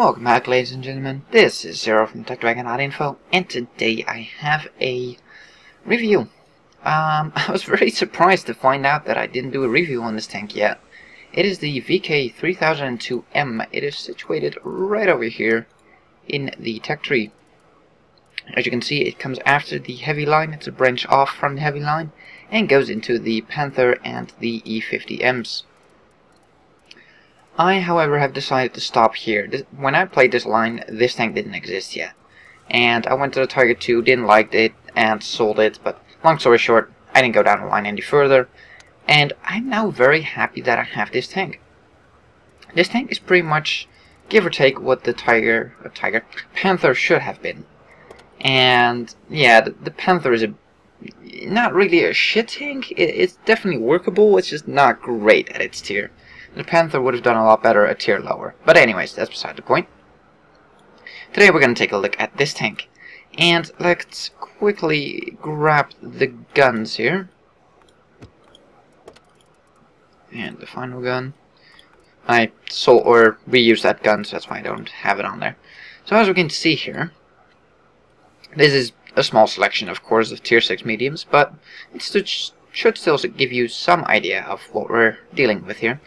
Welcome back, ladies and gentlemen. This is Zero from TechDragon.info, and today I have a review. I was very surprised to find out that I didn't do a review on this tank yet. It is the VK3002M. It is situated right over here in the tech tree. As you can see, it comes after the heavy line. It's a branch off from the heavy line and goes into the Panther and the E50Ms. I, however, have decided to stop here. When I played this line, this tank didn't exist yet. And I went to the Tiger 2, didn't like it, and sold it. But long story short, I didn't go down the line any further. And I'm now very happy that I have this tank. This tank is pretty much, give or take, what the Panther should have been. And yeah, the Panther is not really a shit tank. It's definitely workable, it's just not great at its tier. The Panther would have done a lot better a tier lower. But anyways, that's beside the point. Today we're going to take a look at this tank. And let's quickly grab the guns here. And the final gun. I sold or reused that gun, so that's why I don't have it on there. So as we can see here, this is a small selection, of course, of tier 6 mediums, but it should still give you some idea of what we're dealing with here.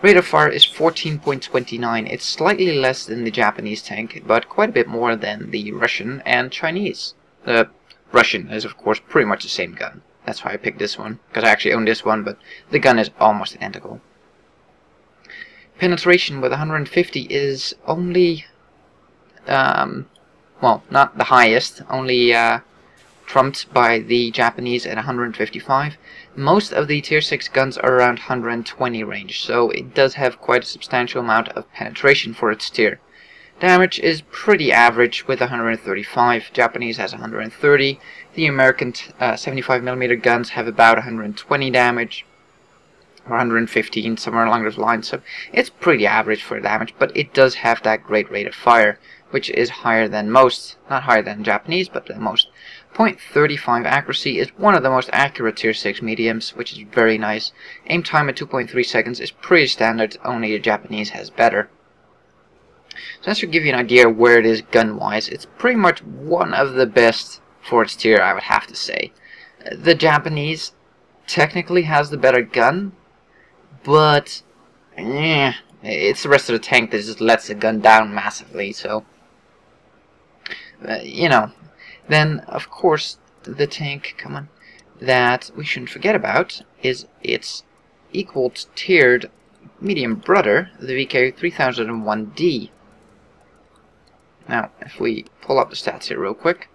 Rate of fire is 14.29. It's slightly less than the Japanese tank, but quite a bit more than the Russian and Chinese. The Russian is, of course, pretty much the same gun. That's why I picked this one, because I actually own this one, but the gun is almost identical. Penetration with 150 is only, well, not the highest, only trumped by the Japanese at 155. Most of the tier 6 guns are around 120 range, so it does have quite a substantial amount of penetration for its tier. Damage is pretty average with 135. Japanese has 130. The American 75mm guns have about 120 damage, or 115, somewhere along those lines, so it's pretty average for damage, but it does have that great rate of fire, which is higher than most, not higher than Japanese, but than most. 0.35 accuracy is one of the most accurate tier 6 mediums, which is very nice. Aim time at 2.3 seconds is pretty standard, only the Japanese has better. So that should give you an idea where it is gun-wise. It's pretty much one of the best for its tier, I would have to say. The Japanese technically has the better gun, but it's the rest of the tank that just lets the gun down massively, so you know. Then, of course, the tank, that we shouldn't forget about is its equal tiered medium brother, the VK3001D. Now, if we pull up the stats here real quick,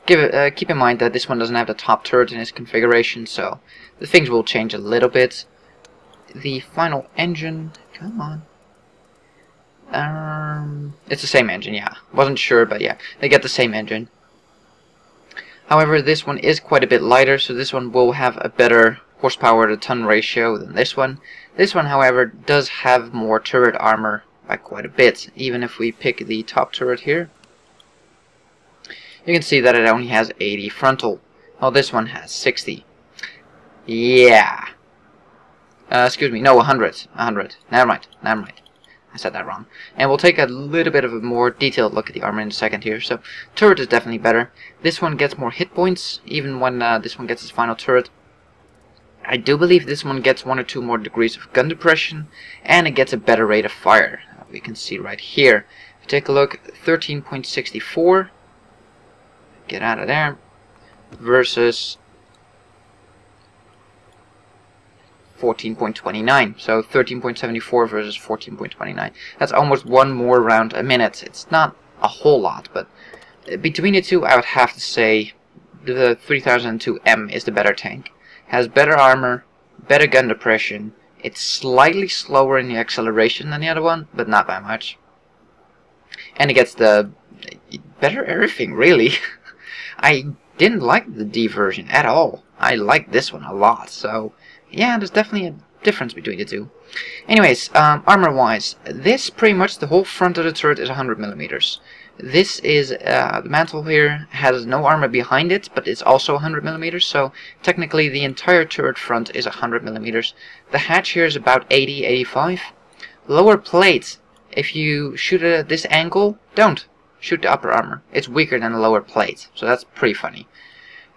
keep in mind that this one doesn't have the top turret in its configuration, so the things will change a little bit. The final engine, it's the same engine, yeah. Wasn't sure, but yeah, they get the same engine. However, this one is quite a bit lighter, so this one will have a better horsepower to ton ratio than this one. This one, however, does have more turret armor by quite a bit. Even if we pick the top turret here, you can see that it only has 80 frontal, while this one has 60. Yeah. Excuse me, no, 100. Never mind. I said that wrong. And we'll take a little bit of a more detailed look at the armor in a second here. So, turret is definitely better. This one gets more hit points, even when this one gets its final turret. I do believe this one gets 1 or 2 more degrees of gun depression, and it gets a better rate of fire. We can see right here. If you take a look, 13.64. Get out of there. Versus 14.29, so 13.74 versus 14.29. That's almost 1 more round a minute. It's not a whole lot, but between the two, I would have to say the 3002M is the better tank. Has better armor, better gun depression. It's slightly slower in the acceleration than the other one, but not by much. And it gets the better everything, really. I didn't like the D version at all. I like this one a lot, so yeah, there's definitely a difference between the two. Anyways, armor-wise, this pretty much the whole front of the turret is 100mm. This is, the mantle here has no armor behind it, but it's also 100mm, so technically the entire turret front is 100mm. The hatch here is about 80-85. Lower plate if you shoot it at this angle, don't. Shoot the upper armor. It's weaker than the lower plate, so that's pretty funny.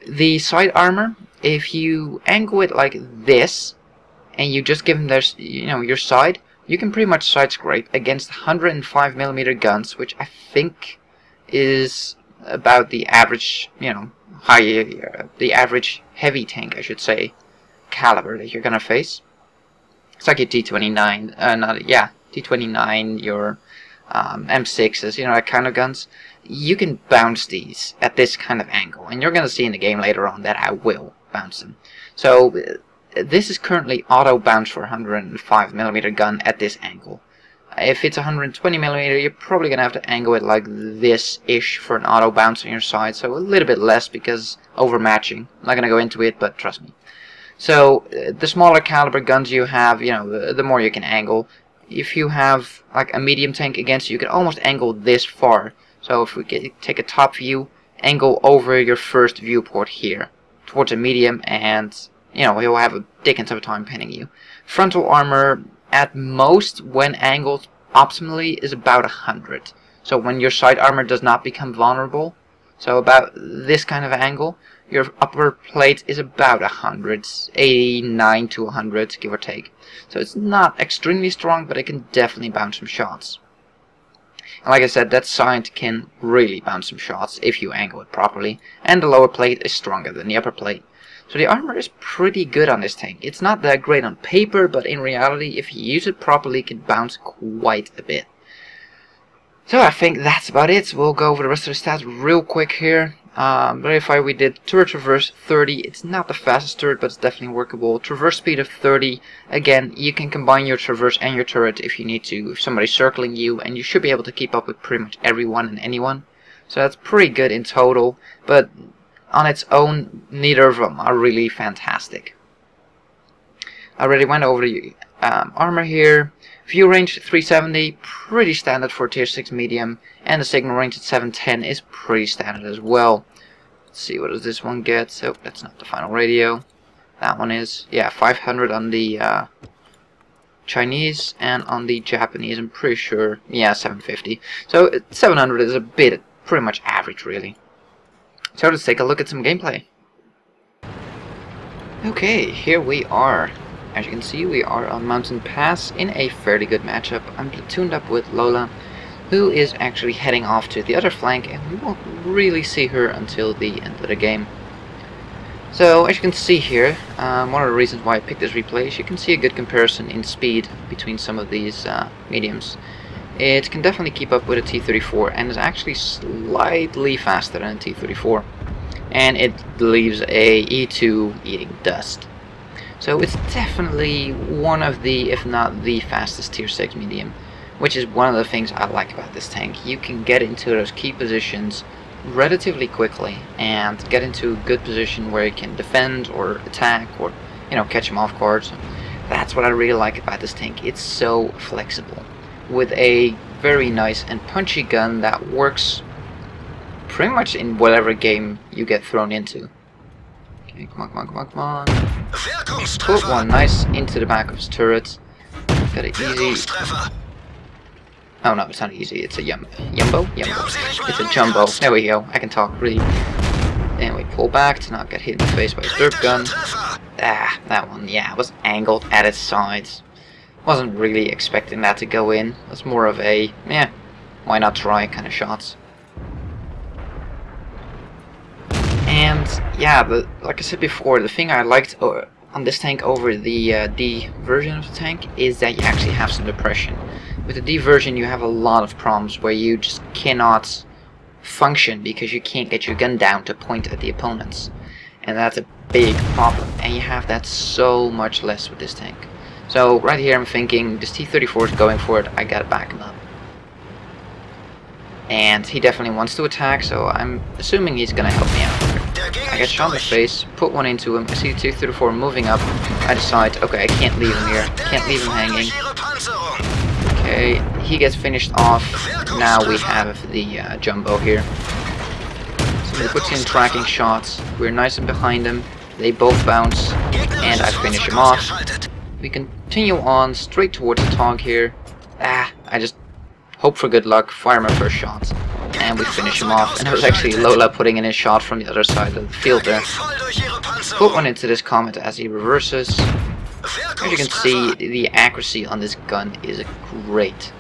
The side armor, if you angle it like this, and you just give them their, your side, you can pretty much side scrape against 105mm guns, which I think is about the average, the average heavy tank, I should say, caliber that you're gonna face. It's like your T29, T29, your M6s, that kind of guns. You can bounce these at this kind of angle, and you're gonna see in the game later on that I will bounce them. So this is currently auto bounce for a 105mm gun at this angle. If it's 120mm, you're probably gonna have to angle it like this-ish for an auto bounce on your side, so a little bit less because overmatching. I'm not gonna go into it, but trust me. So the smaller caliber guns you have, the more you can angle. If you have like a medium tank against you, you can almost angle this far. So if we take a top view, angle over your first viewport here towards a medium, and he'll have a dickens of a time pinning you. Frontal armor at most, when angled optimally, is about 100. So when your side armor does not become vulnerable, so about this kind of angle, your upper plate is about 100, 89 to 100, give or take. So it's not extremely strong, but it can definitely bounce some shots. And like I said, that side can really bounce some shots if you angle it properly, and the lower plate is stronger than the upper plate. So the armor is pretty good on this tank. It's not that great on paper, but in reality, if you use it properly, it can bounce quite a bit. So I think that's about it. We'll go over the rest of the stats real quick here. Verify we did turret traverse 30. It's not the fastest turret, but it's definitely workable. Traverse speed of 30. Again, you can combine your traverse and your turret if you need to, if somebody's circling you, and you should be able to keep up with pretty much everyone and anyone. So that's pretty good in total, but on its own, neither of them are really fantastic. I already went over the armor here. View range 370, pretty standard for tier 6 medium, and the signal range at 710 is pretty standard as well. Let's see, what does this one get? So that's not the final radio. That one is, yeah, 500 on the Chinese, and on the Japanese I'm pretty sure, yeah, 750. So 700 is a bit, pretty much average really. So let's take a look at some gameplay. Okay, here we are. As you can see, we are on Mountain Pass in a fairly good matchup. I'm platooned up with Lola, who is actually heading off to the other flank, and we won't really see her until the end of the game. So, as you can see here, one of the reasons why I picked this replay is you can see a good comparison in speed between some of these mediums. It can definitely keep up with a T-34, and is actually slightly faster than a T-34. And it leaves a E2 eating dust. So it's definitely one of the, if not the fastest tier 6 medium, which is one of the things I like about this tank. You can get into those key positions relatively quickly and get into a good position where you can defend or attack or, catch them off guard. So that's what I really like about this tank. It's so flexible with a very nice and punchy gun that works pretty much in whatever game you get thrown into. Okay, come on. Put one nice into the back of his turret. Got it easy. Oh no, it's not easy, it's a Jumbo? It's a Jumbo. There we go, I can talk really. And we pull back to not get hit in the face by his derp gun. Ah, that one, yeah, was angled at its sides. Wasn't really expecting that to go in. It was more of a, why not try kind of shots. And yeah, like I said before, the thing I liked on this tank over the D version of the tank is that you actually have some depression. With the D version you have a lot of problems where you just cannot function because you can't get your gun down to point at the opponents. And that's a big problem, and you have that so much less with this tank. So right here I'm thinking, this T-34 is going for it, I gotta back him up. And he definitely wants to attack, so I'm assuming he's gonna help me out here. I get shot in the face, put one into him, I see the T-34 moving up, I decide, okay, I can't leave him here, can't leave him hanging. Okay, he gets finished off, now we have the Jumbo here. So he puts in tracking shots, we're nice and behind him, they both bounce, and I finish him off. We continue on straight towards the Tog here. I just hope for good luck, fire my first shot, and we finish him off. And it was actually Lola putting in his shot from the other side of the field there. Put one into this comet as he reverses. As you can see, the accuracy on this gun is great.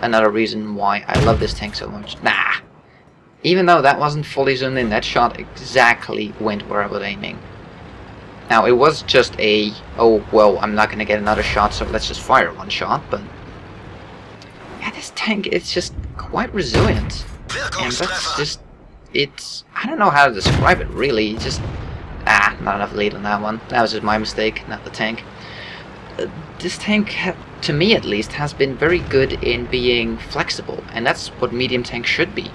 Another reason why I love this tank so much. Nah! Even though that wasn't fully zoomed in, that shot exactly went where I was aiming. Now, it was just a, oh, well, I'm not going to get another shot, so let's just fire one shot, but... yeah, this tank is just quite resilient. And that's just... it's... I don't know how to describe it, really. It's just... not enough lead on that one. That was just my mistake, not the tank. This tank, to me at least, has been very good in being flexible, and that's what medium tanks should be.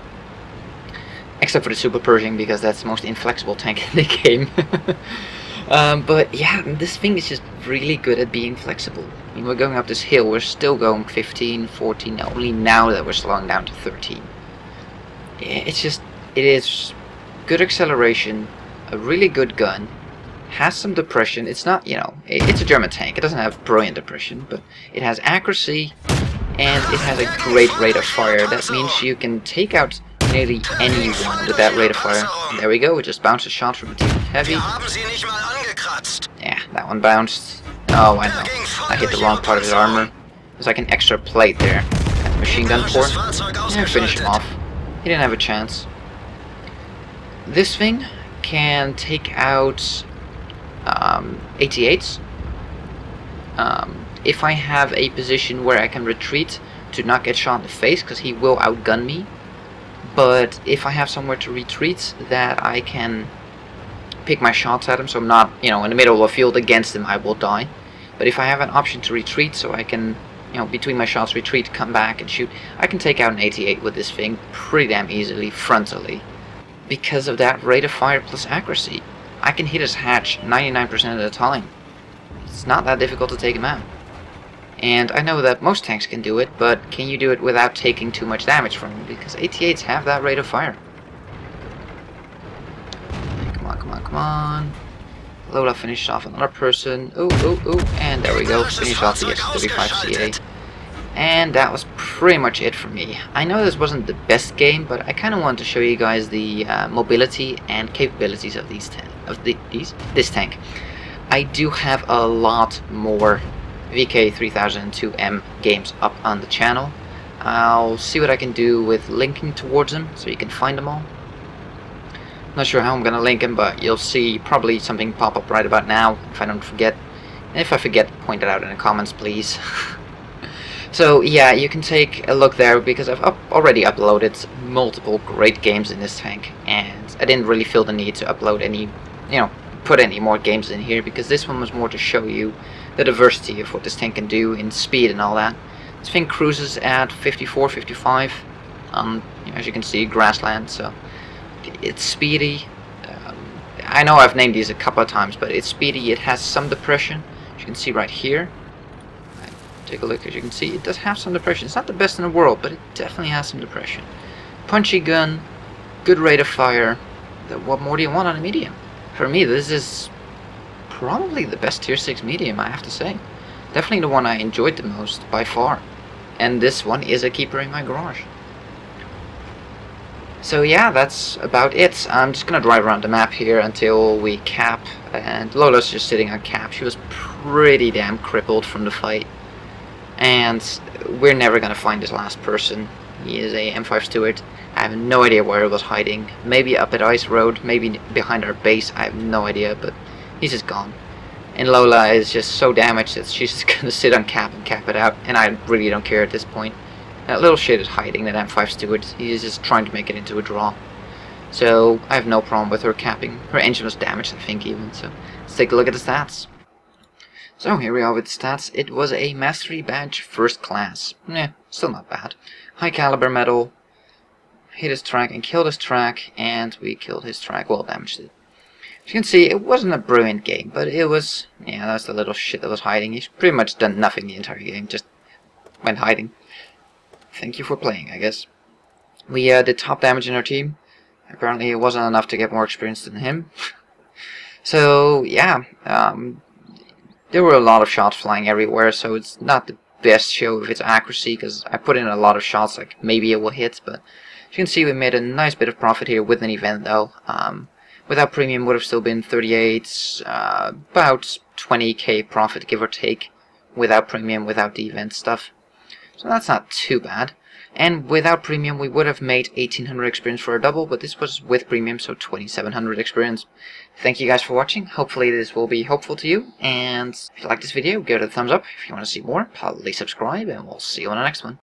Except for the Super Pershing, because that's the most inflexible tank in the game. But yeah, this thing is just really good at being flexible. I mean, we're going up this hill, we're still going 15, 14, only now that we're slowing down to 13. It's just, it is good acceleration, a really good gun, has some depression. It's not, you know, it's a German tank, it doesn't have brilliant depression, but it has accuracy, and it has a great rate of fire. That means you can take out nearly anyone with that rate of fire. There we go, it just bounced a shot from a team heavy. Yeah, that one bounced. Oh, I know, I hit the wrong part of his armor. There's like an extra plate there at the machine gun port. Yeah, finish him off. He didn't have a chance. This thing can take out 88s. If I have a position where I can retreat to not get shot in the face, because he will outgun me. But if I have somewhere to retreat that I can pick my shots at him, so I'm not, you know, in the middle of a field against him, I will die. But if I have an option to retreat, so I can, you know, between my shots retreat, come back and shoot, I can take out an 88 with this thing pretty damn easily, frontally. Because of that rate of fire plus accuracy. I can hit his hatch 99% of the time. It's not that difficult to take him out. And I know that most tanks can do it, but can you do it without taking too much damage from him? Because 88s have that rate of fire. Come on, come on, come on. Lola finished off another person. And there we go. Finish off the S35 CA. And that was pretty much it for me. I know this wasn't the best game, but I kind of wanted to show you guys the mobility and capabilities of this tank. I do have a lot more VK3002M games up on the channel. I'll see what I can do with linking towards them, so you can find them all. Not sure how I'm gonna link them, but you'll see probably something pop up right about now if I don't forget. And if I forget, point it out in the comments, please. So yeah, you can take a look there, because I've already uploaded multiple great games in this tank, and I didn't really feel the need to upload any, you know, put any more games in here, because this one was more to show you the diversity of what this tank can do in speed and all that. This thing cruises at 54, 55 on, you know, as you can see, grassland, so it's speedy. I know I've named these a couple of times, but it's speedy. It has some depression, as you can see right here. Take a look, as you can see, it does have some depression. It's not the best in the world, but it definitely has some depression. Punchy gun, good rate of fire. What more do you want on a medium? For me, this is probably the best tier 6 medium, I have to say. Definitely the one I enjoyed the most, by far. And this one is a keeper in my garage. So yeah, that's about it. I'm just gonna drive around the map here until we cap, and Lola's just sitting on cap. She was pretty damn crippled from the fight. And we're never gonna find this last person. He is a M5 Stewart. I have no idea where he was hiding. Maybe up at Ice Road, maybe behind our base, I have no idea, but he's just gone. And Lola is just so damaged that she's just gonna sit on cap and cap it out, and I really don't care at this point. That little shit is hiding, that M5 Stewart. He is just trying to make it into a draw. So I have no problem with her capping. Her engine was damaged, I think, even, so let's take a look at the stats. So here we are with the stats. It was a Mastery Badge First Class. Still not bad. High caliber medal. Hit his track and killed his track, and we killed his track, well damaged it. As you can see, it wasn't a brilliant game, but it was, yeah, that's the little shit that was hiding. He's pretty much done nothing the entire game, just went hiding. Thank you for playing, I guess. We did top damage in our team. Apparently it wasn't enough to get more experience than him. So, yeah, there were a lot of shots flying everywhere, so it's not the best show of its accuracy, because I put in a lot of shots, like maybe it will hit, but as you can see, we made a nice bit of profit here with an event though. Without premium would have still been 38, about 20k profit, give or take, without premium, without the event stuff. So that's not too bad. And without premium we would have made 1800 experience for a double, but this was with premium, so 2700 experience. Thank you guys for watching. Hopefully this will be helpful to you, and if you like this video, give it a thumbs up. If you want to see more, probably subscribe, and we'll see you on the next one.